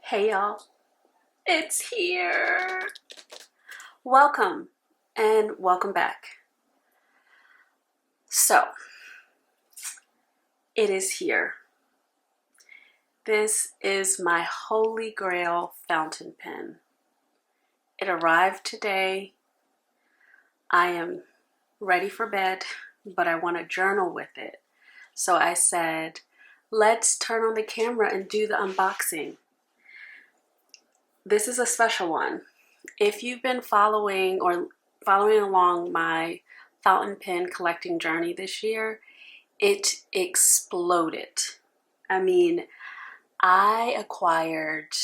Hey y'all, it's here. Welcome and welcome back. So, it is here. This is my holy grail fountain pen. It arrived today. I am ready for bed, but I want to journal with it. So I said, let's turn on the camera and do the unboxing. This is a special one. If you've been following along my fountain pen collecting journey this year, it exploded. I mean, I acquired,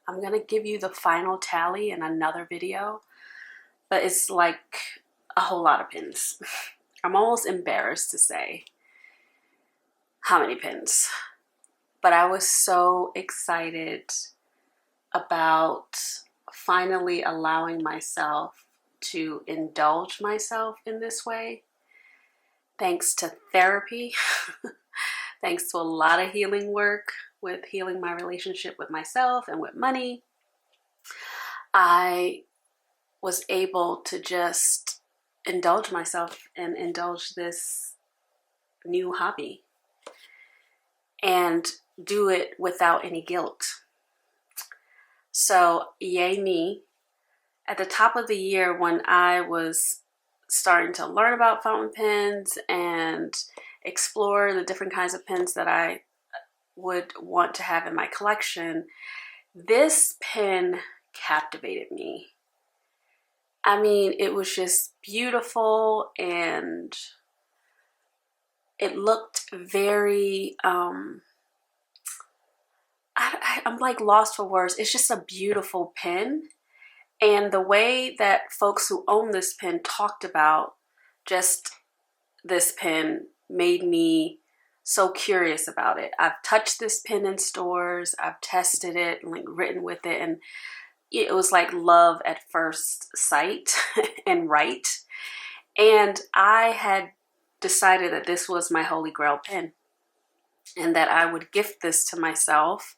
I'm going to give you the final tally in another video, but it's like a whole lot of pens. I'm almost embarrassed to say how many pens, but I was so excited about finally allowing myself to indulge myself in this way. Thanks to therapy, thanks to a lot of healing work with healing my relationship with myself and with money, I was able to just indulge myself and indulge this new hobby and do it without any guilt. So yay me. At the top of the year when I was starting to learn about fountain pens and explore the different kinds of pens that I would want to have in my collection, this pen captivated me. I mean, it was just beautiful and it looked very, I'm like lost for words. It's just a beautiful pen. And the way that folks who own this pen talked about just this pen made me so curious about it. I've touched this pen in stores, I've tested it, like written with it, and it was like love at first sight and right. And I had decided that this was my holy grail pen and that I would gift this to myself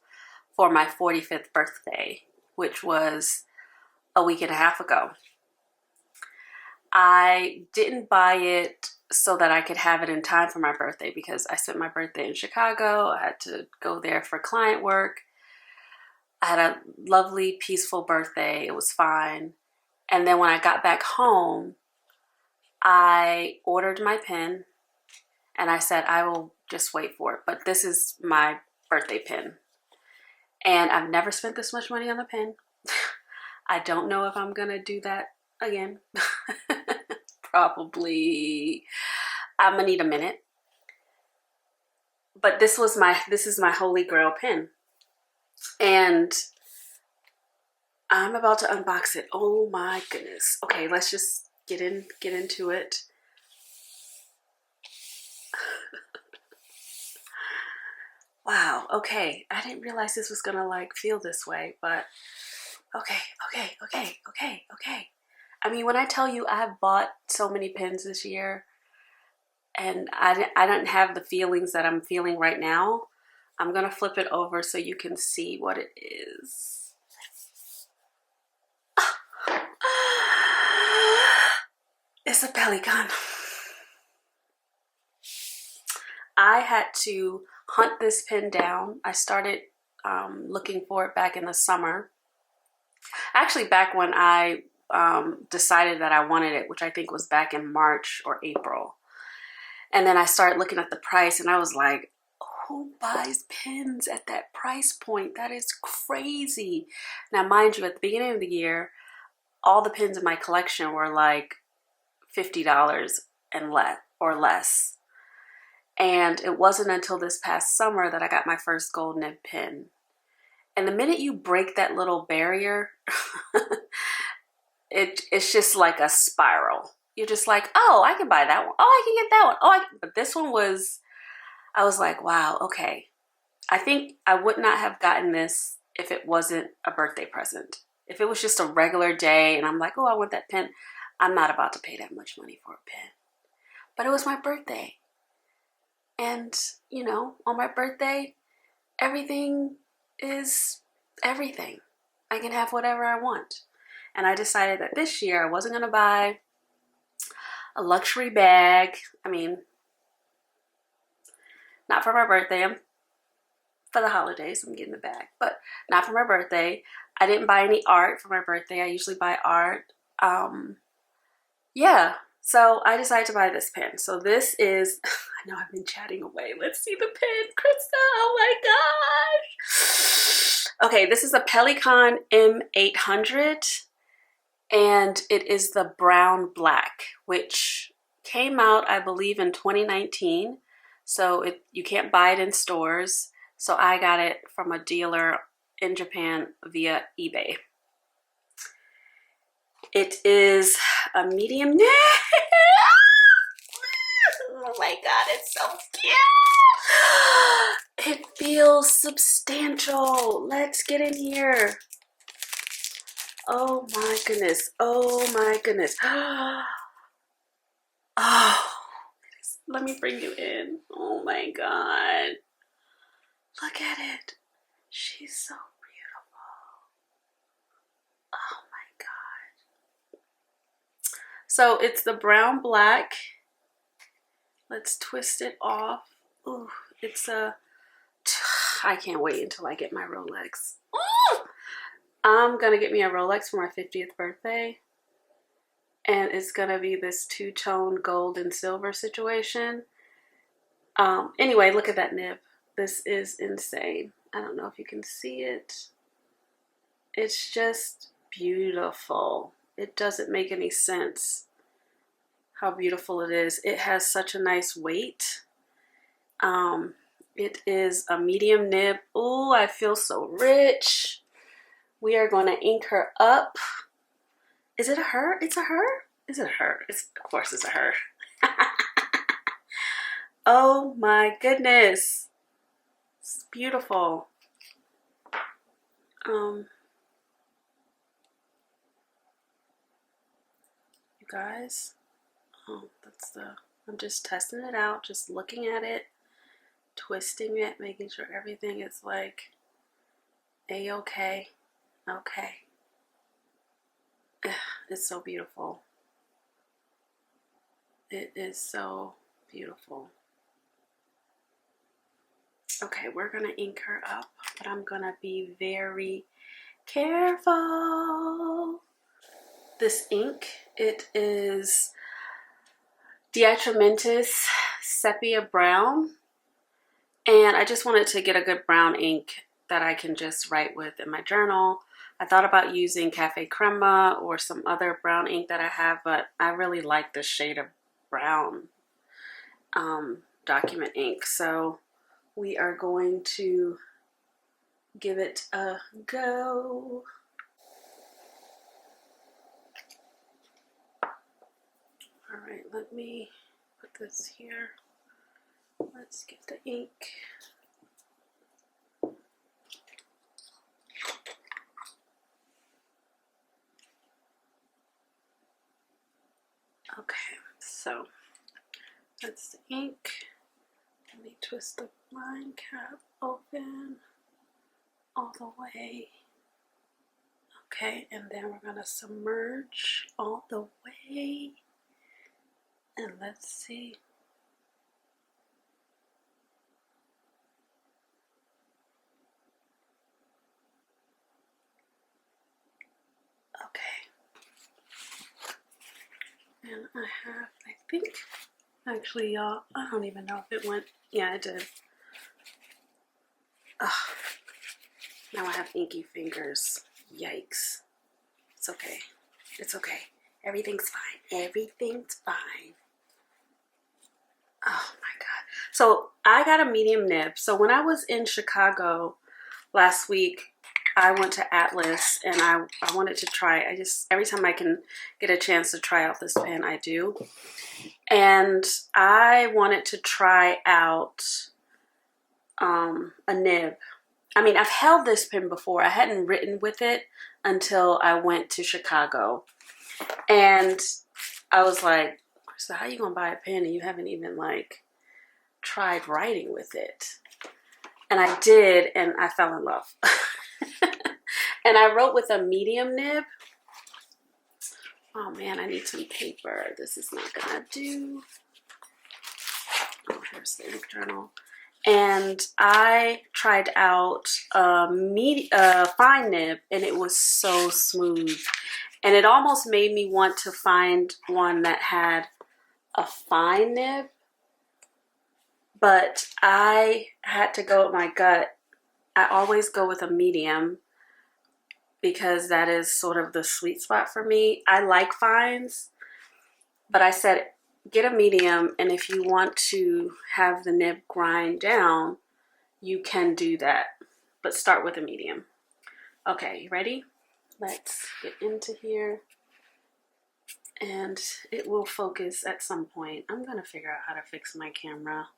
for my 45th birthday, which was a week and a half ago. I didn't buy it so that I could have it in time for my birthday because I spent my birthday in Chicago. I had to go there for client work. I had a lovely, peaceful birthday. It was fine. And then when I got back home, I ordered my pen and I said, I will just wait for it. But this is my birthday pen. And I've never spent this much money on a pen. I don't know if I'm gonna do that again. Probably. I'm gonna need a minute. But this is my holy grail pen. And I'm about to unbox it. Oh my goodness. Okay, let's just get into it. Wow, okay. I didn't realize this was gonna like feel this way, but okay. I mean, when I tell you I've bought so many pens this year and I don't have the feelings that I'm feeling right now, I'm gonna flip it over so you can see what it is. It's a Pelikan. I had to hunt this pen down. I started looking for it back in the summer. Actually, back when I decided that I wanted it, which I think was back in March or April. And then I started looking at the price and I was like, who buys pens at that price point? That is crazy. Now, mind you, at the beginning of the year, all the pens in my collection were like $50 and less. And it wasn't until this past summer that I got my first gold nib pen. And the minute you break that little barrier, it's just like a spiral. You're just like, oh, I can buy that one. Oh, I can get that one. But this one was, I was like, wow, okay. I think I would not have gotten this if it wasn't a birthday present. If it was just a regular day and I'm like, oh, I want that pen, I'm not about to pay that much money for a pen. But it was my birthday. And, you know, on my birthday, everything is everything. I can have whatever I want. And I decided that this year I wasn't going to buy a luxury bag. I mean, not for my birthday. For the holidays, I'm getting the bag, but not for my birthday. I didn't buy any art for my birthday. I usually buy art. Yeah, so I decided to buy this pen. So this is, I know I've been chatting away. Let's see the pen, Krista. Oh my gosh. Okay, this is a Pelikan M800, and it is the brown black, which came out, I believe, in 2019. So you can't buy it in stores. So I got it from a dealer in Japan via eBay. It is a medium. Oh my God, it's so cute. It feels substantial. Let's get in here. Oh my goodness. Oh my goodness. Oh, let me bring you in. Oh my God. Look at it. She's so beautiful. Oh my God. So it's the brown black. Let's twist it off. Ooh, it's a, I can't wait until I get my Rolex. Ooh! I'm gonna get me a Rolex for my 50th birthday. And it's gonna be this two-tone gold and silver situation. Anyway, look at that nib. This is insane. I don't know if you can see it. It's just beautiful. It doesn't make any sense how beautiful it is. It has such a nice weight. It is a medium nib. Ooh, I feel so rich. We are going to ink her up. Is it a her? It's a her? Is it a her? Of course it's a her. Oh my goodness. It's beautiful. You guys, I'm just testing it out, just looking at it, twisting it, making sure everything is like a-okay. Okay. It's so beautiful. It is so beautiful. Okay, we're gonna ink her up, but I'm gonna be very careful. This ink, it is Diatramentis Sepia Brown, and I just wanted to get a good brown ink that I can just write with in my journal. I thought about using Cafe Crema or some other brown ink that I have, but I really like this shade of brown document ink. So we are going to give it a go. All right, let me put this here. Let's get the ink. Okay, so that's the ink. Let me twist the line cap open all the way. Okay, and then we're gonna submerge all the way. And let's see. Okay. And I think, actually, y'all, I don't even know if it went. Yeah, it did. Ugh. Now I have inky fingers. Yikes. It's okay. It's okay. Everything's fine. Everything's fine. Oh my God. So I got a medium nib. So when I was in Chicago last week, I went to Atlas and I wanted to try. Every time I can get a chance to try out this pen, I do. And I wanted to try out a nib. I mean, I've held this pen before. I hadn't written with it until I went to Chicago. And I was like, so how are you gonna buy a pen and you haven't even like tried writing with it? And I did, and I fell in love. And I wrote with a medium nib. Oh man, I need some paper. This is not gonna do. Oh, here's the ink journal. And I tried out a fine nib, and it was so smooth. And it almost made me want to find one that had a fine nib, but I had to go with my gut. I always go with a medium because that is sort of the sweet spot for me. I like fines, but I said get a medium, and if you want to have the nib grind down, you can do that, but start with a medium. Okay, you ready? Let's get into here, and it will focus at some point. I'm gonna figure out how to fix my camera.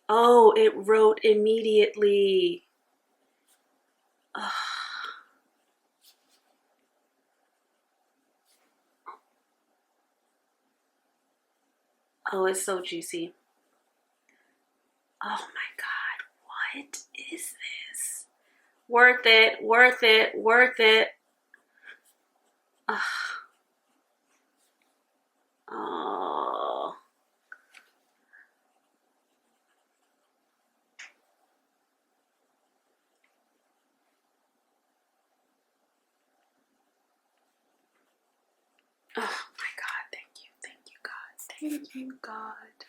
Oh, it wrote immediately. Ugh. Oh, it's so juicy. Oh my God, what is this? Worth it, worth it, worth it. Ugh. Oh. Oh my God, thank you, God, thank you, God.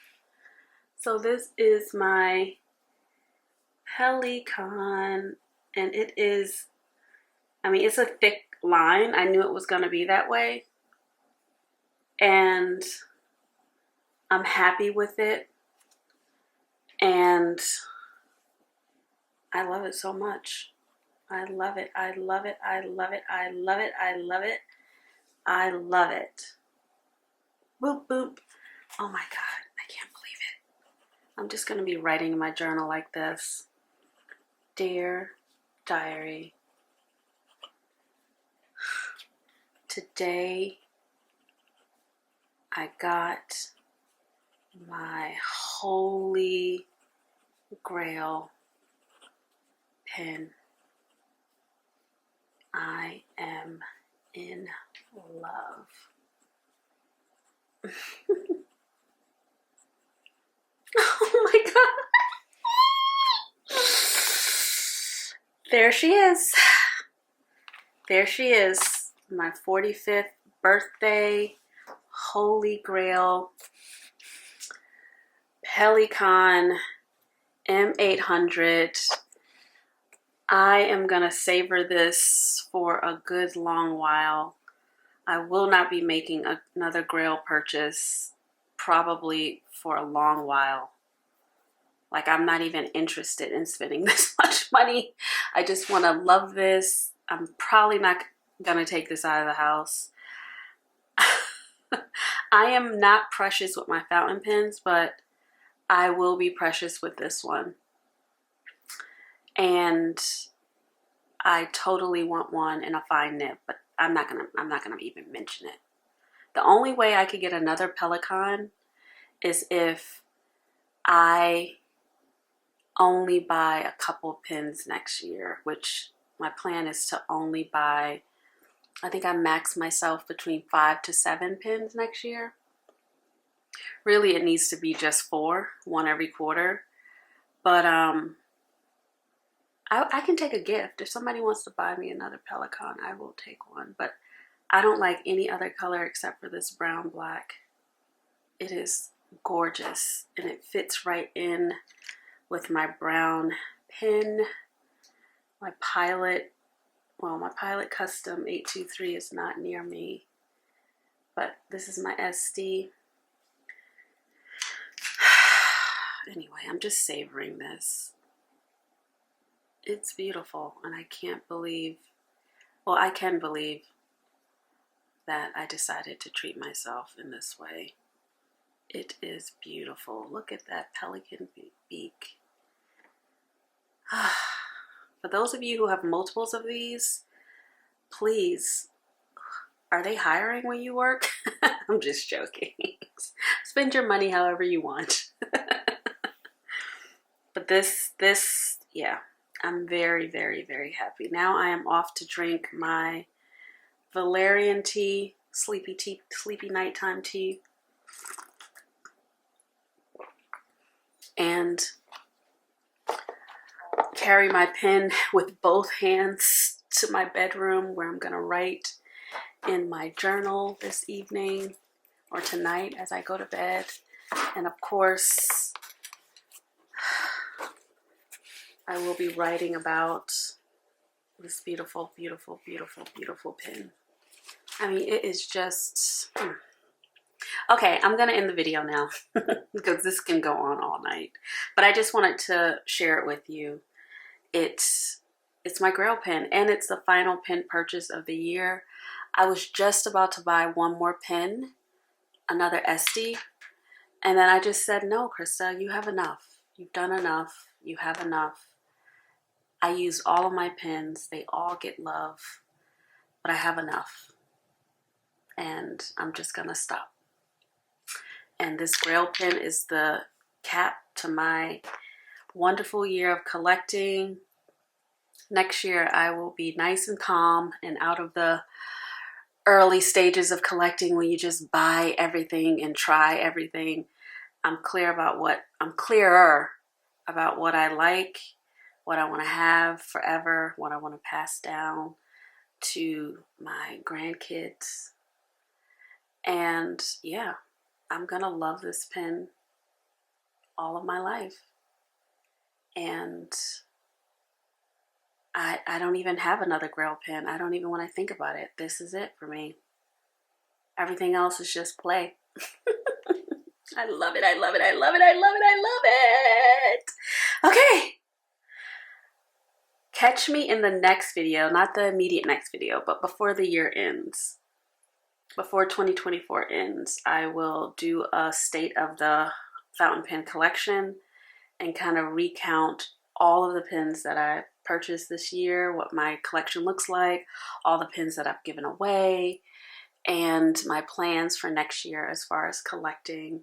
So this is my Pelikan, and it is, I mean, it's a thick line. I knew it was gonna be that way. And I'm happy with it. And I love it so much. I love it, I love it, I love it, I love it, I love it. I love it. Boop, boop. Oh my God, I can't believe it. I'm just gonna be writing in my journal like this. Dear Diary, today I got my holy grail pen. I am in love. Oh my God. There she is. There she is. My 45th birthday holy grail Pelikan M800. I am gonna savor this for a good long while. I will not be making another grail purchase probably for a long while. Like, I'm not even interested in spending this much money. I just want to love this. I'm probably not gonna take this out of the house. I am not precious with my fountain pens, but I will be precious with this one. And I totally want one in a fine nib, but I'm not gonna even mention it. The only way I could get another Pelikan is if I only buy a couple pens next year, which my plan is to only buy, I think I max myself between 5 to 7 pens next year. Really, it needs to be just 4, one every quarter. But I can take a gift. If somebody wants to buy me another Pelikan, I will take one. But I don't like any other color except for this brown black. It is gorgeous, and it fits right in with my brown pen. My Pilot, well, my Pilot Custom 823 is not near me, but this is my SD. Anyway, I'm just savoring this. It's beautiful, and I can't believe, well, I can believe that I decided to treat myself in this way. It is beautiful. Look at that pelican beak. For those of you who have multiples of these, please, are they hiring when you work? I'm just joking. Spend your money however you want. But this, yeah, I'm very, very, very happy. Now I am off to drink my valerian tea, sleepy nighttime tea, and carry my pen with both hands to my bedroom where I'm gonna write in my journal this evening or tonight as I go to bed. And of course, I will be writing about this beautiful, beautiful, beautiful, beautiful pen. I mean, it is just... Okay, I'm gonna end the video now because this can go on all night. But I just wanted to share it with you. It's my Grail pen, and it's the final pen purchase of the year. I was just about to buy one more pen, another SD, and then I just said, no, Krista, you have enough. You've done enough. You have enough. I use all of my pens. They all get love, but I have enough, and I'm just gonna stop. And this Grail pen is the cap to my wonderful year of collecting. Next year, I will be nice and calm and out of the early stages of collecting when you just buy everything and try everything. I'm clearer about what I like, what I want to have forever, what I want to pass down to my grandkids. And yeah, I'm gonna love this pen all of my life. And I don't even have another Grail pen. I don't even want to think about it. This is it for me. Everything else is just play. I love it, I love it, I love it, I love it, I love it. Okay. Catch me in the next video, not the immediate next video, but before the year ends. Before 2024 ends, I will do a state of the fountain pen collection and kind of recount all of the pens that I purchased this year, what my collection looks like, all the pens that I've given away, and my plans for next year as far as collecting,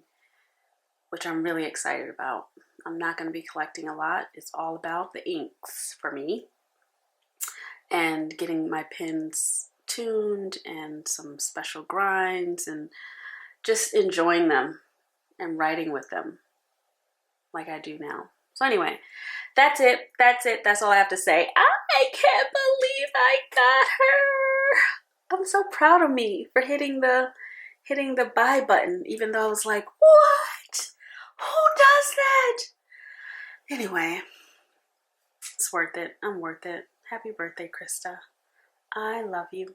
which I'm really excited about. I'm not going to be collecting a lot. It's all about the inks for me and getting my pens tuned and some special grinds and just enjoying them and writing with them like I do now. So anyway, that's it. That's all I have to say. I can't believe I got her. I'm so proud of me for hitting the buy button, even though I was like, what? Who does that? Anyway, it's worth it. I'm worth it. Happy birthday, Krista. I love you.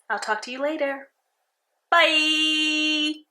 I'll talk to you later. Bye.